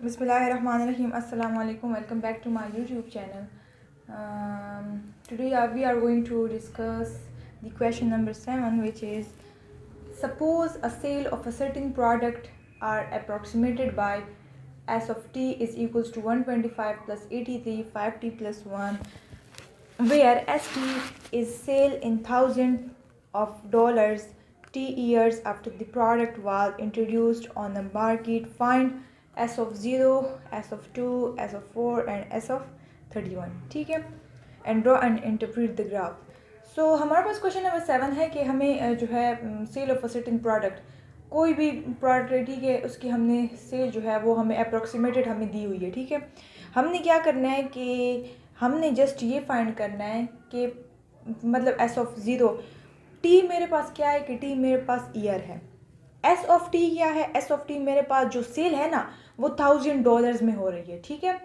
Bismillahirrahmanirrahim. Assalamu alaikum. Welcome back to my YouTube channel. Today we are going to discuss the question number 7, which is: suppose a sale of a certain product are approximated by S of t is equals to 125 plus 83 5t plus 1, where st is sale in thousand of dollars t years after the product was introduced on the market. Find S of 0, S of 2, S of 4 and S of 31. ठीक है, and draw and interpret the graph. So हमारे पास question number 7 है कि हमें जो है sale of a certain product, कोई भी प्रोडक्ट है, ठीक है, उसकी हमने सेल जो है वो हमें अप्रोक्सीमेटेड हमें दी हुई है। ठीक है, हमने क्या करना है कि हमने जस्ट ये फाइंड करना है कि मतलब एस ऑफ ज़ीरो, टी मेरे पास क्या है कि टी मेरे पास ईयर है। एस ऑफ टी क्या है? एस ऑफ टी मेरे पास जो सेल है ना वो $1000 में हो रही है। ठीक है,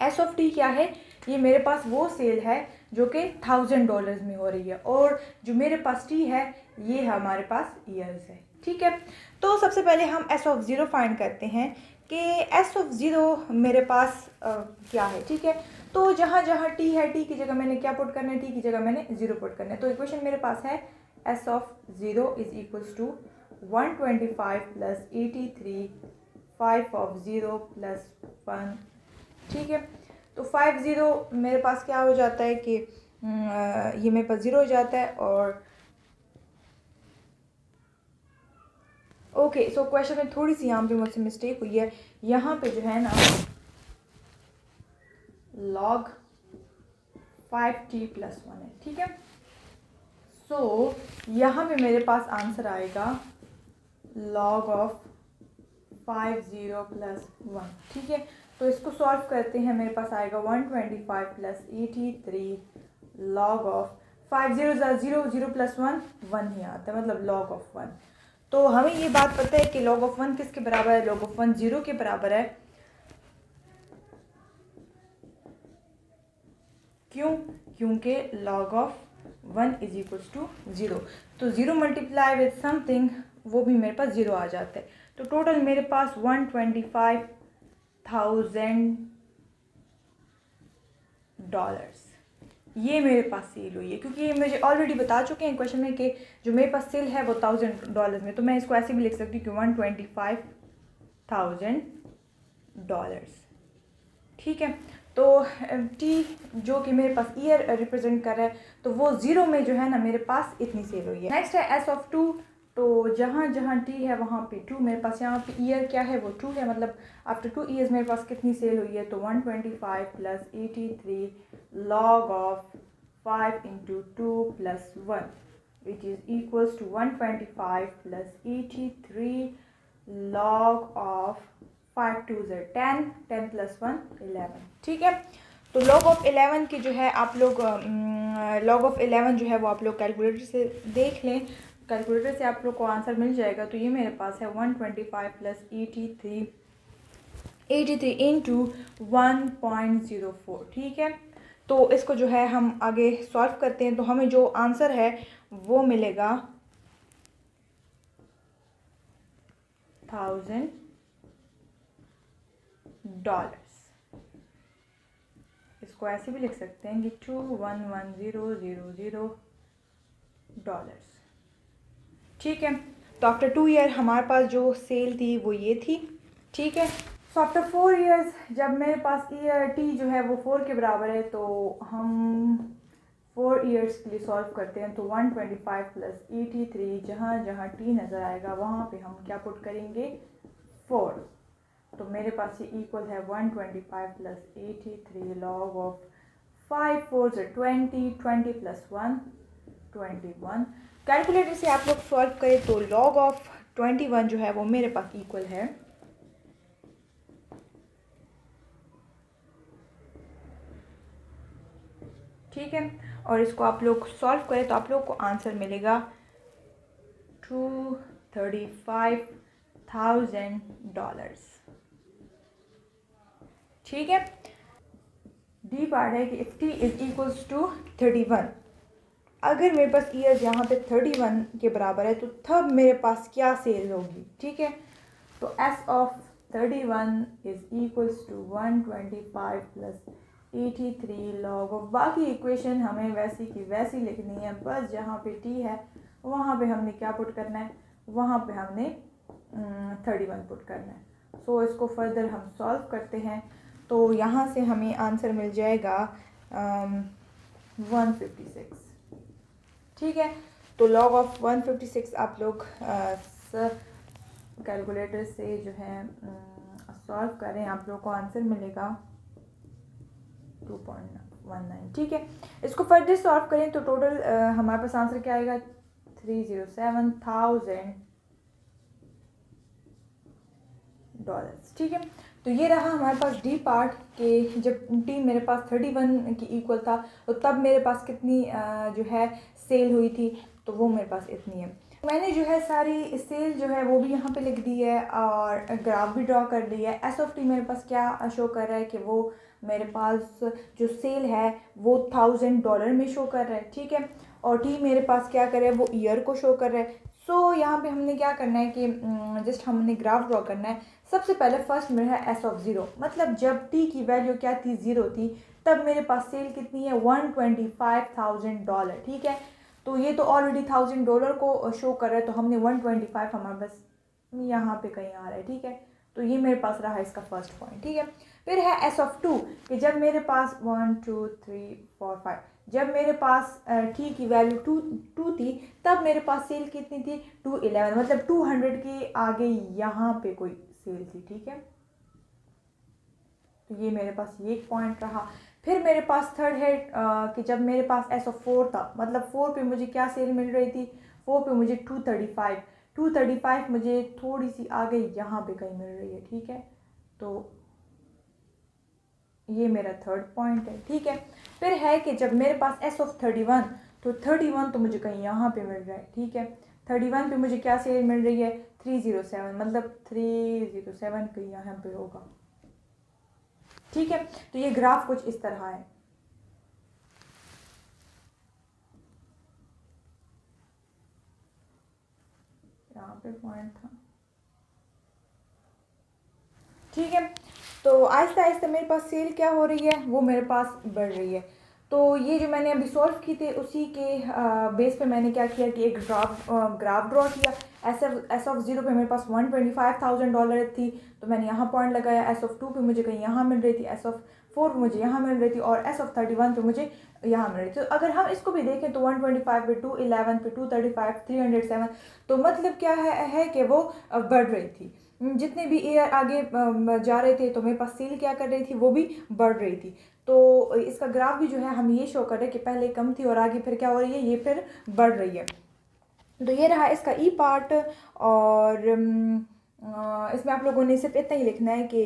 एस ऑफ टी क्या है? ये मेरे पास वो सेल है जो कि $1000 में हो रही है, और जो मेरे पास टी है ये हमारे पास ईयर्स है। ठीक है, तो सबसे पहले हम एस ऑफ ज़ीरो फाइंड करते हैं कि एस ऑफ ज़ीरो मेरे पास क्या है। ठीक है, तो जहाँ जहाँ टी है, टी की जगह मैंने क्या पुट करना है? टी की जगह मैंने ज़ीरो पुट करना है। तो इक्वेशन मेरे पास है S of zero is equals to 125 plus 83 5 of 0 plus 1। ठीक है, तो 50 मेरे पास क्या हो जाता है कि ये मेरे पास 0 हो जाता है। और ओके, सो क्वेश्चन में थोड़ी सी यहाँ पे मुझसे मिस्टेक हुई है। यहाँ पे जो है ना log 5t प्लस 1 है। ठीक है, सो यहाँ पे मेरे पास आंसर आएगा log ऑफ 50 प्लस 1। ठीक है, तो इसको सॉल्व करते हैं, मेरे पास आएगा 125 प्लस 83 log ऑफ 50 0 0 प्लस 1 1 ही आता है, मतलब log ऑफ 1। तो हमें ये बात पता है कि log ऑफ 1 किसके बराबर है? log ऑफ 1 0 के बराबर है। क्यों? क्योंकि log of 1 is equals to 0। तो 0 मल्टीप्लाई विद समथिंग, वो भी मेरे पास 0 आ जाता है। तो टोटल मेरे पास $125,000 ये मेरे पास सेल हुई है, क्योंकि ये मुझे ऑलरेडी बता चुके हैं क्वेश्चन में कि जो मेरे पास सेल है वो $1000 में। तो मैं इसको ऐसे भी लिख सकती हूँ कि $125,000। ठीक है, तो टी जो कि मेरे पास ईयर रिप्रेजेंट कर रहा है, तो वो 0 में जो है ना मेरे पास इतनी सेल हुई है। नेक्स्ट है एस ऑफ 2। तो जहाँ जहाँ टी है वहाँ पे 2 मेरे पास, यहाँ पे ईयर क्या है? वो 2 है, मतलब आफ्टर 2 ईयर्स मेरे पास कितनी सेल हुई है? तो 125 plus 83 log of 5 into 2 plus 1 which is equals to 125 plus 83 log of 5 2 ज़र 10 10 प्लस 1 11। ठीक है, तो log ऑफ 11 की जो है आप लोग log ऑफ 11 जो है वो आप लोग कैलकुलेटर से देख लें, कैलकुलेटर से आप लोग को आंसर मिल जाएगा। तो ये मेरे पास है 125 प्लस 83 इंटू 1.04। ठीक है, तो इसको जो है हम आगे सॉल्व करते हैं, तो हमें जो आंसर है वो मिलेगा $1000। इसको ऐसे भी लिख सकते हैं कि $211,000। ठीक है, तो आफ्टर 2 ईयर हमारे पास जो सेल थी वो ये थी। ठीक है, सो आफ्टर 4 ईयर्स जब मेरे पास ईयर टी जो है वो 4 के बराबर है, तो हम 4 ईयर्स के लिए सॉल्व करते हैं। तो 125 प्लस 83, जहाँ जहाँ टी नज़र आएगा वहाँ पे हम क्या पुट करेंगे? 4। तो मेरे पास ये इक्वल है 125 प्लस 83 log ऑफ 5 4 ज़र 20 20 प्लस 1 21। कैलकुलेटर से आप लोग सॉल्व करें तो log ऑफ 21 जो है वो मेरे पास इक्वल है ठीक है, और इसको आप लोग सॉल्व करें तो आप लोग को आंसर मिलेगा $235,000। ठीक है, डी पार्ट है कि if T is equals to 31, अगर मेरे पास ईयर्स यहाँ पे 31 के बराबर है तो तब मेरे पास क्या सेल होगी। ठीक है, तो S of 31 is equals to 125 plus 83 log of, बाकी इक्वेशन हमें वैसी की वैसी लिखनी है, बस जहाँ पे t है वहाँ पे हमने क्या पुट करना है, वहाँ पे हमने 31 पुट करना है। सो इसको फर्दर हम सॉल्व करते हैं, तो यहाँ से हमें आंसर मिल जाएगा 156। ठीक है, तो log ऑफ 156 आप लोग कैलकुलेटर से जो है सॉल्व करें, आप लोग को आंसर मिलेगा 2.19। ठीक है, इसको फर्दर सॉल्व करें तो टोटल हमारे पास आंसर क्या आएगा, $307,000। ठीक है, तो ये रहा हमारे पास डी पार्ट के, जब टी मेरे पास 31 की इक्वल था तो तब मेरे पास कितनी जो है सेल हुई थी, तो वो मेरे पास इतनी है। मैंने जो है सारी सेल जो है वो भी यहाँ पे लिख दी है और ग्राफ भी ड्रॉ कर ली है। एस ऑफ टी मेरे पास क्या शो कर रहा है कि वो मेरे पास जो सेल है वो $1000 में शो कर रहा है। ठीक है, और टी मेरे पास क्या कर रहा है, वो ईयर को शो कर रहा है। सो यहाँ पे हमने क्या करना है कि जस्ट हमने ग्राफ ड्रॉ करना है। सबसे पहले फर्स्ट में है एस ऑफ ज़ीरो, मतलब जब टी की वैल्यू क्या थी, ज़ीरो थी, तब मेरे पास सेल कितनी है, $125,000। ठीक है, तो ये तो ऑलरेडी $1000 को शो कर रहा है, तो हमने 125 हमारे पास यहाँ पे कहीं आ रहा है। ठीक है, तो ये मेरे पास रहा इसका फर्स्ट पॉइंट। ठीक है, फिर है एस ऑफ टू, कि जब मेरे पास 1 2 3 4 5, जब मेरे पास टी की वैल्यू टू थी, तब मेरे पास सेल कितनी थी, 211, मतलब 200 के आगे यहाँ पे कोई सेल थी। ठीक है, तो ये मेरे पास ये एक पॉइंट रहा। फिर मेरे पास थर्ड है कि जब मेरे पास एस ऑफ 4 था, मतलब 4 पे मुझे क्या सेल मिल रही थी, 4 पे मुझे 235 मुझे थोड़ी सी आगे यहाँ पे कहीं मिल रही है। ठीक है, तो ये मेरा थर्ड पॉइंट है। ठीक है, फिर है कि जब मेरे पास एस ऑफ 31, तो 31 तो मुझे कहीं यहाँ पे मिल रहा है। ठीक है, 31 पे मुझे क्या सेल मिल रही है, 307, मतलब 307 कहीं यहाँ पे होगा। ठीक है, तो ये ग्राफ कुछ इस तरह है। यहाँ पे पॉइंट था। ठीक है, तो आहिस्ता आहिस्ता मेरे पास सेल क्या हो रही है, वो मेरे पास बढ़ रही है। तो ये जो मैंने अभी सॉल्व की थी उसी के बेस पे मैंने क्या किया कि एक ग्राफ ड्रॉ किया। एस ऑफ ज़ीरो पे मेरे पास $125,000 थी, तो मैंने यहाँ पॉइंट लगाया। एस ऑफ टू पे मुझे कहीं यहाँ मिल रही थी, एस ऑफ 4 पे मुझे यहाँ मिल रही थी, और एस ऑफ 31 पे मुझे यहाँ मिल रही थी। तो अगर हम इसको भी देखें तो 125 पे 211 पे 235 307, तो मतलब क्या है कि वो बढ़ रही थी। जितने भी ईयर आगे जा रहे थे तो मेरे पास सेल क्या कर रही थी, वो भी बढ़ रही थी। तो इसका ग्राफ भी जो है हम ये शो कर रहे हैं कि पहले कम थी और आगे फिर क्या हो रही है, ये फिर बढ़ रही है। तो ये रहा इसका ई पार्ट, और इसमें आप लोगों ने सिर्फ इतना ही लिखना है कि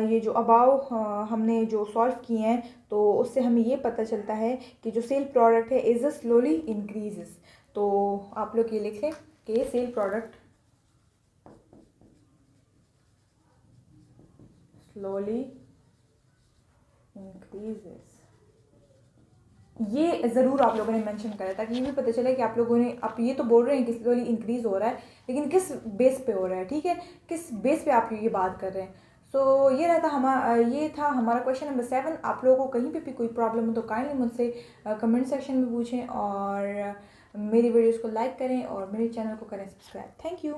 ये जो अबाव हमने जो सॉल्व किए हैं, तो उससे हमें ये पता चलता है कि जो सेल प्रोडक्ट है इज़ स्लोली इंक्रीजेस। तो आप लोग ये लिख लें कि सेल प्रोडक्ट स्लोली इंक्रीजेस। ये ज़रूर आप लोगों ने मेंशन करा, ताकि ये भी पता चले कि आप लोगों ने, आप ये तो बोल रहे हैं कि स्लोली इंक्रीज़ हो रहा है, लेकिन किस बेस पे हो रहा है। ठीक है, किस बेस पे आप ये बात कर रहे हैं। सो ये रहता ये था हमारा क्वेश्चन नंबर 7। आप लोगों को कहीं पे भी कोई प्रॉब्लम हो तो काइंडली मुझसे कमेंट सेक्शन में पूछें, और मेरी वीडियोज़ को लाइक करें और मेरे चैनल को करें सब्सक्राइब। Thank you.